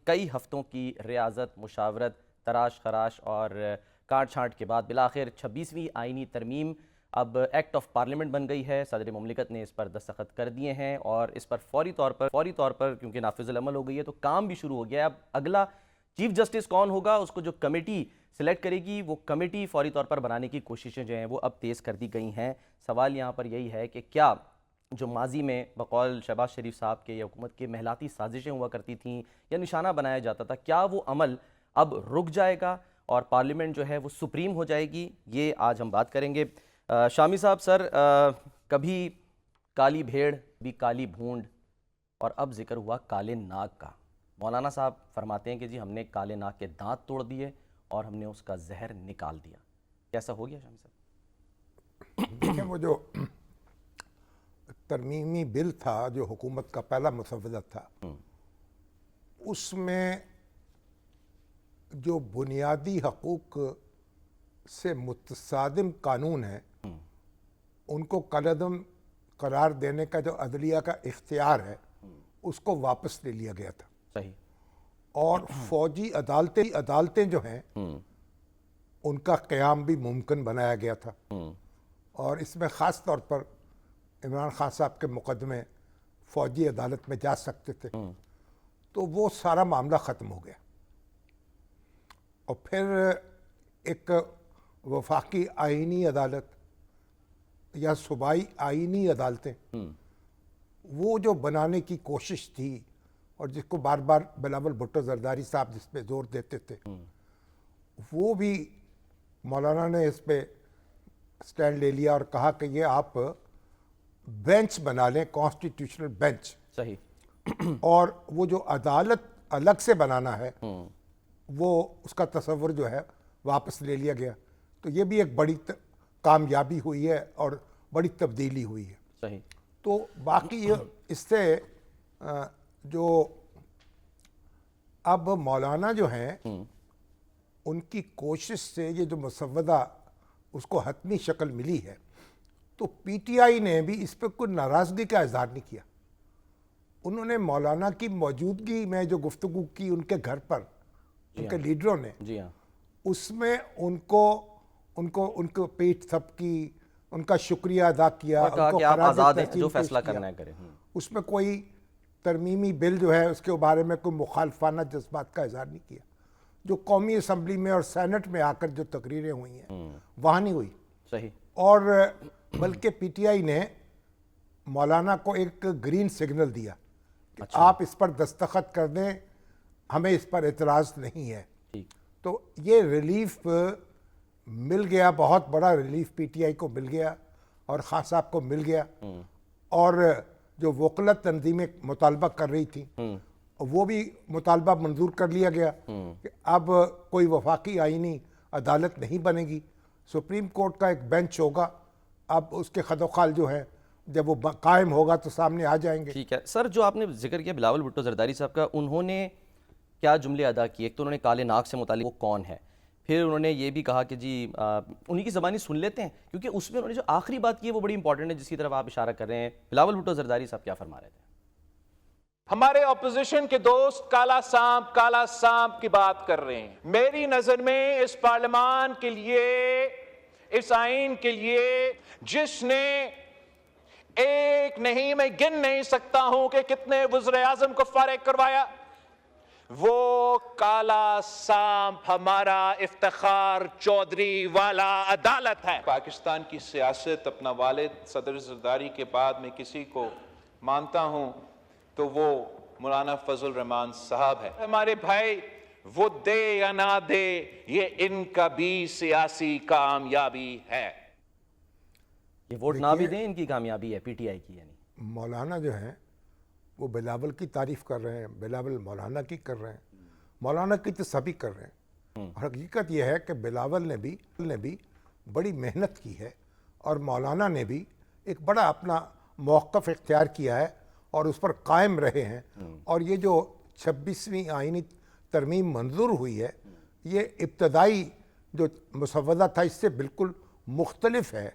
کئی ہفتوں کی ریاضت، مشاورت، تراش خراش اور کاٹ چھانٹ کے بعد بالآخر 26ویں آئینی ترمیم اب ایکٹ آف پارلیمنٹ بن گئی ہے۔ صدر مملکت نے اس پر دستخط کر دیے ہیں اور اس پر فوری طور پر کیونکہ نافذ العمل ہو گئی ہے تو کام بھی شروع ہو گیا ہے۔ اب اگلا چیف جسٹس کون ہوگا، اس کو جو کمیٹی سلیکٹ کرے گی، وہ کمیٹی فوری طور پر بنانے کی کوششیں جو ہیں وہ اب تیز کر دی گئی ہیں۔ سوال یہاں پر یہی ہے کہ کیا جو ماضی میں بقول شہباز شریف صاحب کے یا حکومت کے محلاتی سازشیں ہوا کرتی تھیں یا نشانہ بنایا جاتا تھا، کیا وہ عمل اب رک جائے گا اور پارلیمنٹ جو ہے وہ سپریم ہو جائے گی؟ یہ آج ہم بات کریں گے۔ شامی صاحب، سر، کبھی کالی بھیڑ بھی کالی بھونڈ اور اب ذکر ہوا کالے ناگ کا۔ مولانا صاحب فرماتے ہیں کہ جی ہم نے کالے ناگ کے دانت توڑ دیے اور ہم نے اس کا زہر نکال دیا۔ کیسا ہو گیا شامی صاحب؟ دیکھیں، وہ جو ترمیمی بل تھا جو حکومت کا پہلا مسودہ تھا، اس میں جو بنیادی حقوق سے متصادم قانون ہیں ان کو کالعدم قرار دینے کا جو عدلیہ کا اختیار ہے اس کو واپس لے لیا گیا تھا۔ صحیح۔ اور فوجی عدالتیں جو ہیں ان کا قیام بھی ممکن بنایا گیا تھا، اور اس میں خاص طور پر عمران خان صاحب کے مقدمے فوجی عدالت میں جا سکتے تھے، تو وہ سارا معاملہ ختم ہو گیا۔ اور پھر ایک وفاقی آئینی عدالت یا صوبائی آئینی عدالتیں، وہ جو بنانے کی کوشش تھی اور جس کو بار بار بلاول بھٹو زرداری صاحب جس پہ زور دیتے تھے، وہ بھی مولانا نے اس پہ سٹینڈ لے لیا اور کہا کہ یہ آپ بینچ بنا لیں، کانسٹیٹیوشنل بینچ۔ صحیح۔ اور وہ جو عدالت الگ سے بنانا ہے وہ اس کا تصور جو ہے واپس لے لیا گیا۔ تو یہ بھی ایک بڑی کامیابی ہوئی ہے اور بڑی تبدیلی ہوئی ہے۔ صحیح۔ تو باقی اس سے جو اب مولانا جو ہیں ان کی کوشش سے یہ جو مسودہ اس کو حتمی شکل ملی ہے، تو پی ٹی آئی نے بھی اس پہ کوئی ناراضگی کا اظہار نہیں کیا۔ انہوں نے مولانا کی موجودگی میں جو گفتگو کی ان کے گھر پر ان کے لیڈروں نے، جی ہاں، اس میں ان کو پیٹ تھپکی، ان کا شکریہ ادا کیا، اور کہا ان کو کہ آپ خراج آزاد ہیں، تحسین جو پیش فیصلہ کیا۔ کرنا ہے کریں۔ اس میں کوئی ترمیمی بل جو ہے اس کے بارے میں کوئی مخالفانہ جذبات کا اظہار نہیں کیا۔ جو قومی اسمبلی میں اور سینٹ میں آ کر جو تقریریں ہوئی ہیں وہاں نہیں ہوئی۔ صحیح۔ اور بلکہ پی ٹی آئی نے مولانا کو ایک گرین سگنل دیا کہ آپ اس پر دستخط کر دیں، ہمیں اس پر اعتراض نہیں ہے۔ تو یہ ریلیف مل گیا، بہت بڑا ریلیف پی ٹی آئی کو مل گیا اور خان صاحب کو مل گیا۔ اور جو وکلت تنظیمیں مطالبہ کر رہی تھیں وہ بھی مطالبہ منظور کر لیا گیا کہ اب کوئی وفاقی آئینی عدالت نہیں بنے گی، سپریم کورٹ کا ایک بینچ ہوگا۔ اب اس کے خد و خال جو ہے جب وہ قائم ہوگا تو سامنے آ جائیں گے۔ ٹھیک ہے سر، جو آپ نے ذکر کیا بلاول بھٹو زرداری صاحب کا، انہوں نے کیا جملے ادا کیے؟ ایک تو انہوں نے کالے ناگ سے متعلق وہ کون ہے، پھر انہوں نے یہ بھی کہا کہ جی انہی کی زبانی سن لیتے ہیں، کیونکہ اس میں انہوں نے جو آخری بات کی ہے وہ بڑی امپورٹنٹ ہے جس کی طرف آپ اشارہ کر رہے ہیں۔ بلاول بھٹو زرداری صاحب کیا فرما رہے تھے؟ ہمارے اپوزیشن کے دوست کالا سانپ کی بات کر رہے ہیں۔ میری نظر میں اس پارلیمان کے لیے، اس آئین کے لیے جس نے ایک نہیں، میں گن نہیں سکتا ہوں کہ کتنے وزیر اعظم کو فارغ کروایا، وہ کالا سانپ ہمارا افتخار چودھری والا عدالت ہے۔ پاکستان کی سیاست، اپنا والد صدر زرداری کے بعد میں کسی کو مانتا ہوں تو وہ مولانا فضل الرحمان صاحب ہے۔ ہمارے بھائی وہ دے یا نہ دے، یہ ان کا بھی سیاسی کامیابی ہے۔ یہ ووٹ نہ بھی دیں، ان کی کامیابی ہے، پی ٹی آئی کی۔ یعنی مولانا جو ہیں وہ بلاول کی تعریف کر رہے ہیں، بلاول مولانا کی کر رہے ہیں، مولانا کی تو سبھی کر رہے ہیں۔ اور حقیقت یہ ہے کہ بلاول نے بھی بڑی محنت کی ہے اور مولانا نے بھی ایک بڑا اپنا موقف اختیار کیا ہے اور اس پر قائم رہے ہیں۔ اور یہ جو 26ویں آئینی ترمیم منظور ہوئی ہے، یہ ابتدائی جو مسودہ تھا اس سے بالکل مختلف ہے۔